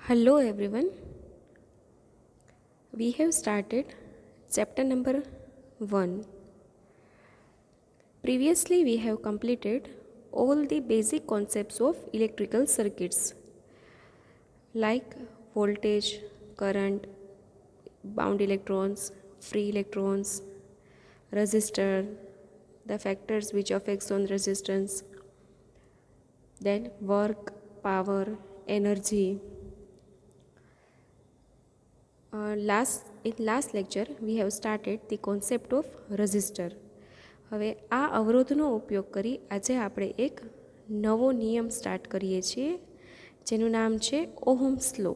Hello everyone. We have started chapter number 1. Previously we have completed all the basic concepts of electrical circuits like voltage, current, bound electrons, free electrons, resistor, the factors which affects on resistance, then work, power, energy. In last lecture we have started the concept of resistor. હવે આ અવરોધનો ઉપયોગ કરી આજે આપણે એક નવો નિયમ સ્ટાર્ટ કરીએ છીએ જેનું નામ છે ohm's law.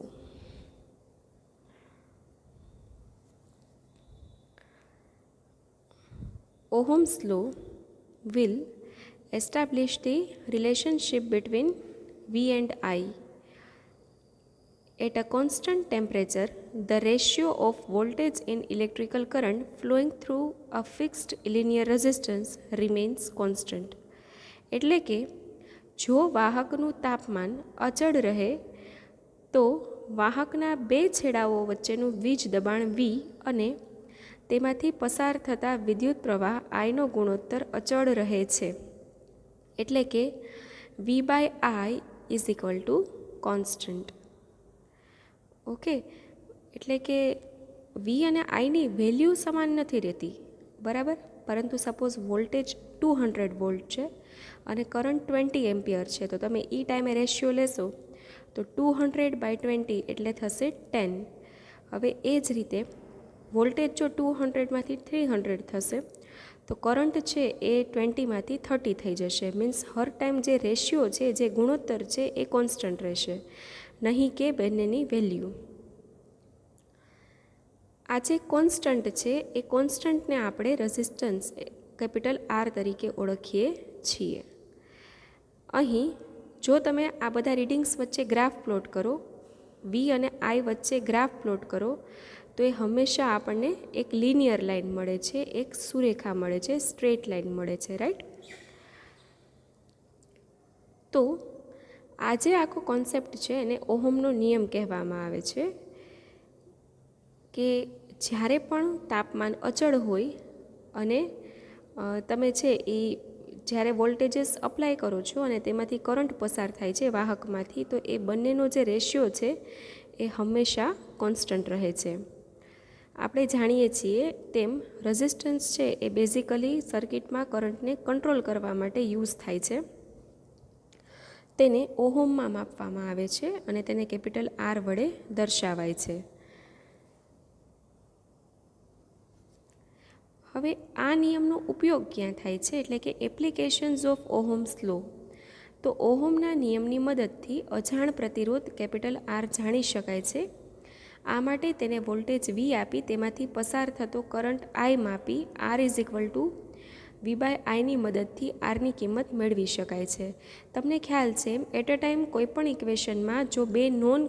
Ohm's law will establish the relationship between V and I. At a constant temperature, the ratio of voltage in electrical current flowing through a fixed linear resistance remains constant. એટલે કે જો વાહકનું તાપમાન અચળ રહે તો વાહકના બે છેડાઓ વચ્ચેનું વીજ દબાણ V અને તેમાંથી પસાર થતા વિદ્યુત પ્રવાહ Iનો ગુણોત્તર અચળ રહે છે. એટલે કે V/I is equal to constant. Okay, એટલે કે વી અને આઈની વેલ્યુ સમાન નથી રહેતી, બરાબર. પરંતુ સપોઝ વોલ્ટેજ 200 વોલ્ટ છે અને કરંટ 20 એમ્પિયર છે, તો તમે એ ટાઈમે રેશિયો લેશો તો 200/20 એટલે થશે 10. હવે એ જ રીતે વોલ્ટેજ જો 200માંથી 300 થશે તો કરંટ છે એ 20માંથી 30 થઈ જશે. મીન્સ હર ટાઈમ જે રેશિયો છે, જે ગુણોત્તર છે એ કોન્સ્ટન્ટ રહેશે, નહીં કે બંનેની વેલ્યુ. આ જે કોન્સ્ટન્ટ છે એ કોન્સ્ટન્ટને આપણે રેઝિસ્ટન્સ કેપિટલ R તરીકે ઓળખીએ છીએ. અહીં જો તમે આ બધા રીડિંગ્સ વચ્ચે ગ્રાફ પ્લોટ કરો, V અને I વચ્ચે ગ્રાફ પ્લોટ કરો, તો એ હંમેશા આપણને એક લિનિયર લાઇન મળે છે, એક સુરેખા મળે છે, સ્ટ્રેટ લાઇન મળે છે, રાઈટ. તો આ જે આખો કોન્સેપ્ટ છે એને ઓહમનો નિયમ કહેવામાં આવે છે કે જ્યારે પણ તાપમાન અચળ હોય અને તમે છે એ જ્યારે વોલ્ટેજીસ અપ્લાય કરો છો અને તેમાંથી કરંટ પસાર થાય છે વાહકમાંથી, તો એ બંનેનો જે રેશિયો છે એ હંમેશા કોન્સ્ટન્ટ રહે છે. આપણે જાણીએ છીએ તેમ રેઝિસ્ટન્સ છે એ બેઝિકલી સર્કિટમાં કરંટને કંટ્રોલ કરવા માટે યુઝ થાય છે. તેને ઓહમમાં માપવામાં આવે છે અને તેને કેપિટલ R વડે દર્શાવાય છે. હવે આ નિયમનો ઉપયોગ ક્યાં થાય છે, એટલે કે એપ્લિકેશન્સ ઓફ ઓહમ્સ લો. તો ઓહમના નિયમની મદદથી અજાણ પ્રતિરોધ કેપિટલ R જાણી શકાય છે. આ માટે તેને વોલ્ટેજ V આપી તેમાંથી પસાર થતો કરંટ I માપી R ઇઝ ઇક્વલ ટુ V/Iની મદદથી આરની કિંમત મેળવી શકાય છે. તમને ખ્યાલ છે એટ અ ટાઈમ કોઈપણ ઇક્વેશનમાં જો બે નોન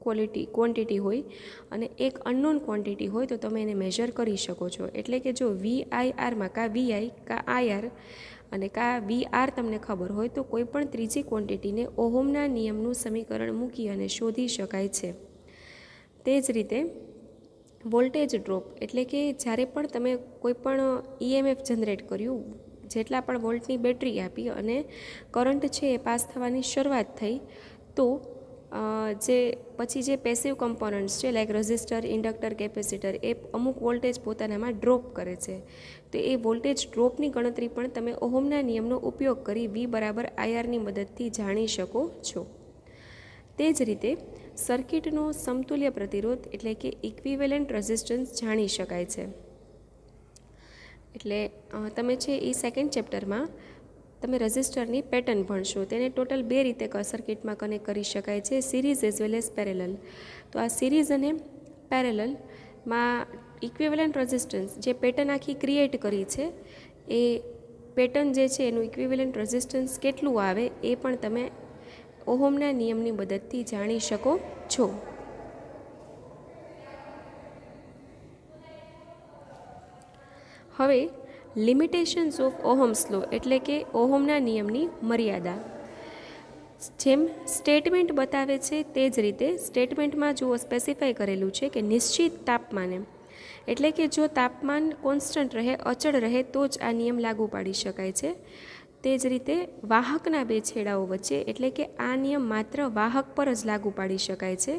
ક્વોન્ટિટી હોય અને એક અનનોન ક્વોન્ટિટી હોય તો તમે એને મેજર કરી શકો છો. એટલે કે જો VIRમાં કા VI કા IR અને કા VR તમને ખબર હોય તો કોઈપણ ત્રીજી ક્વોન્ટિટીને ઓહમના નિયમનું સમીકરણ મૂકી અને શોધી શકાય છે. તે જ રીતે વોલ્ટેજ ડ્રોપ એટલે કે જ્યારે પણ તમે કોઈપણ EMF જનરેટ કર્યું, જેટલા પણ વોલ્ટની બેટરી આપી અને કરંટ છે એ પાસ થવાની શરૂઆત થઈ, તો જે પછી જે પેસિવ કમ્પોનન્ટ્સ છે લાઈક રેઝિસ્ટર, ઇન્ડક્ટર, કેપેસિટર, એ અમુક વોલ્ટેજ પોતાનામાં ડ્રોપ કરે છે. તો એ વોલ્ટેજ ડ્રોપની ગણતરી પણ તમે ઓહમના નિયમનો ઉપયોગ કરી V/IRની મદદથી જાણી શકો છો. તે જ રીતે સર્કિટનો સમતુલ્ય પ્રતિરોધ એટલે કે ઇક્વિવેલન્ટ રેઝિસ્ટન્સ જાણી શકાય છે. એટલે તમે છે એ સેકન્ડ ચેપ્ટરમાં તમે રેઝિસ્ટરની પેટર્ન ભણશો. તેને ટોટલ બે રીતે સર્કિટમાં કનેક્ટ કરી શકાય છે, series as well as parallel. તો આ સિરીઝ અને પેરેલલમાં ઇક્વિવેલન્ટ રેઝિસ્ટન્સ જે પેટર્ન આખી ક્રિએટ કરી છે એ પેટર્ન જે છે એનું ઇક્વિવેલન્ટ રેઝિસ્ટન્સ કેટલું આવે એ પણ તમે ઓહમના નિયમની મદદથી જાણી શકો છો. હવે લિમિટેશન્સ ઓફ ઓહમ્સ લો એટલે કે ઓહમના નિયમની મર્યાદા. જેમ સ્ટેટમેન્ટ બતાવે છે તે જ રીતે સ્ટેટમેન્ટમાં જુઓ સ્પેસિફાઈ કરેલું છે કે નિશ્ચિત તાપમાને, એટલે કે જો તાપમાન કોન્સ્ટન્ટ રહે, અચળ રહે તો જ આ નિયમ લાગુ પાડી શકાય છે. તે જ રીતે વાહકના બે છેડાઓ વચ્ચે, એટલે કે આ નિયમ માત્ર વાહક પર જ લાગુ પાડી શકાય છે.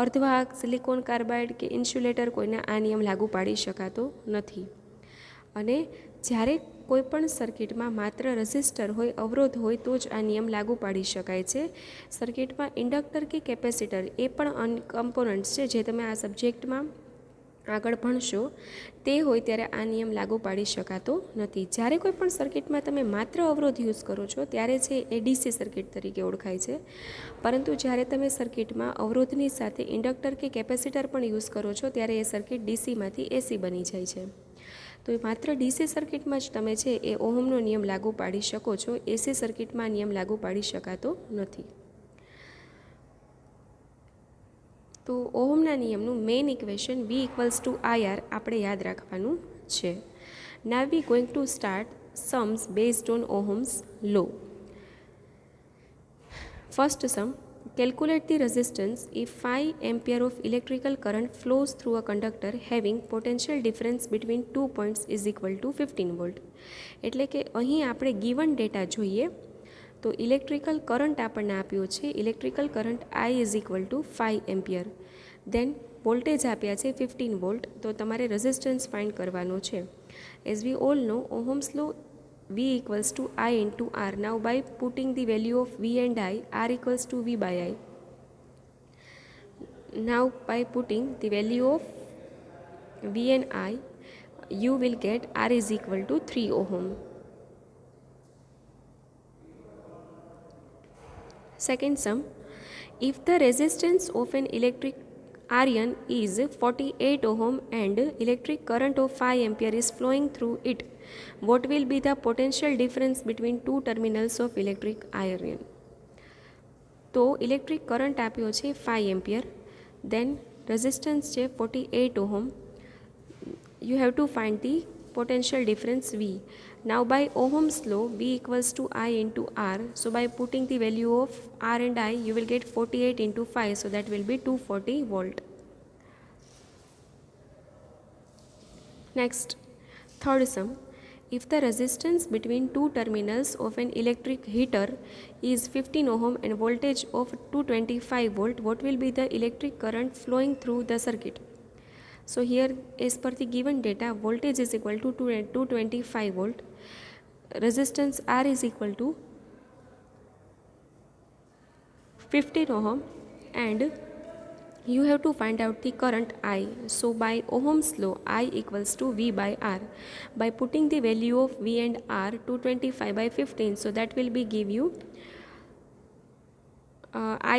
અર્ધવાહક, સિલિકોન કાર્બાઇડ કે ઇન્સ્યુલેટર કોઈને આ નિયમ લાગુ પાડી શકાતો નથી. અને જ્યારે કોઈપણ સર્કિટમાં માત્ર રેઝિસ્ટર હોય, અવરોધ હોય તો જ આ નિયમ લાગુ પાડી શકાય છે. સર્કિટમાં ઇન્ડક્ટર કે કેપેસિટર એ પણ કમ્પોનન્ટ્સ છે જે તમે આ સબ્જેક્ટમાં આગળ ભણશો. તે હોય ત્યારે આ નિયમ લાગુ પાડી શકાતો નથી. જ્યારે કોઈ પણ સર્કિટમાં તમે માત્ર અવરોધ યુઝ કરો છો ત્યારે છે એ ડીસી સર્કિટ તરીકે ઓળખાય છે. પરંતુ જ્યારે તમે સર્કિટમાં અવરોધની સાથે ઇન્ડક્ટર કે કેપેસિટર પણ યુઝ કરો છો ત્યારે એ સર્કિટ ડીસીમાંથી એસી બની જાય છે. તો એ માત્ર ડીસી સર્કિટમાં જ તમે છે એ ઓહમનો નિયમ લાગુ પાડી શકો છો. એસી સર્કિટમાં નિયમ લાગુ પાડી શકાતો નથી. તો ઓહમના નિયમનું મેઇન ઇક્વેશન V = IR આપણે યાદ રાખવાનું છે. Now we going to start sums based on Ohm's law. First sum, calculate the resistance if 5 ampere of electrical current flows through a conductor having potential difference between 2 points is equal to 15 volt. એટલે કે અહીં આપણે given data જોઈએ તો electrical current આપણને આપ્યો છે, electrical current I = 5 ampere. Then voltage આપ્યા છે 15 વોલ્ટ. તો તમારે રેઝિસ્ટન્સ ફાઇન્ડ કરવાનો છે. As we all know Ohm's law V = I into R. Now by putting the value of V and I, R = V by I. Now by putting the value of V and I, you will get R = 3 ohm. Second sum, if the resistance of an electric iron is 48 ohm and electric current of 5 ampere is flowing through it, what will be the potential difference between two terminals of electric iron? તો electric current આપ્યો છે 5 ampere, દેન resistance છે 48 ohm. You have to find the potential difference V. Now by Ohm's law, V = I into R. So by putting the value of R and I, you will get 48 into 5. So that will be 240 volt. Next, third sum. If the resistance between two terminals of an electric heater is 15 ohm and voltage of 225 volt, what will be the electric current flowing through the circuit? So here, as per the given data, voltage is equal to 225 volt, resistance R is equal to 15 ohm, and you have to find out the current I. So by Ohm's law, I = V by R. By putting the value of V and R, 225 by 15, so that will be give you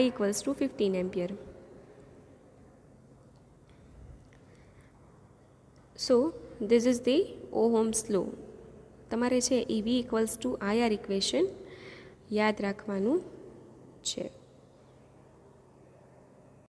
I = 15 ampere. So this is the Ohm's law. તમારે છે એ V = IR equation યાદ રાખવાનું છે.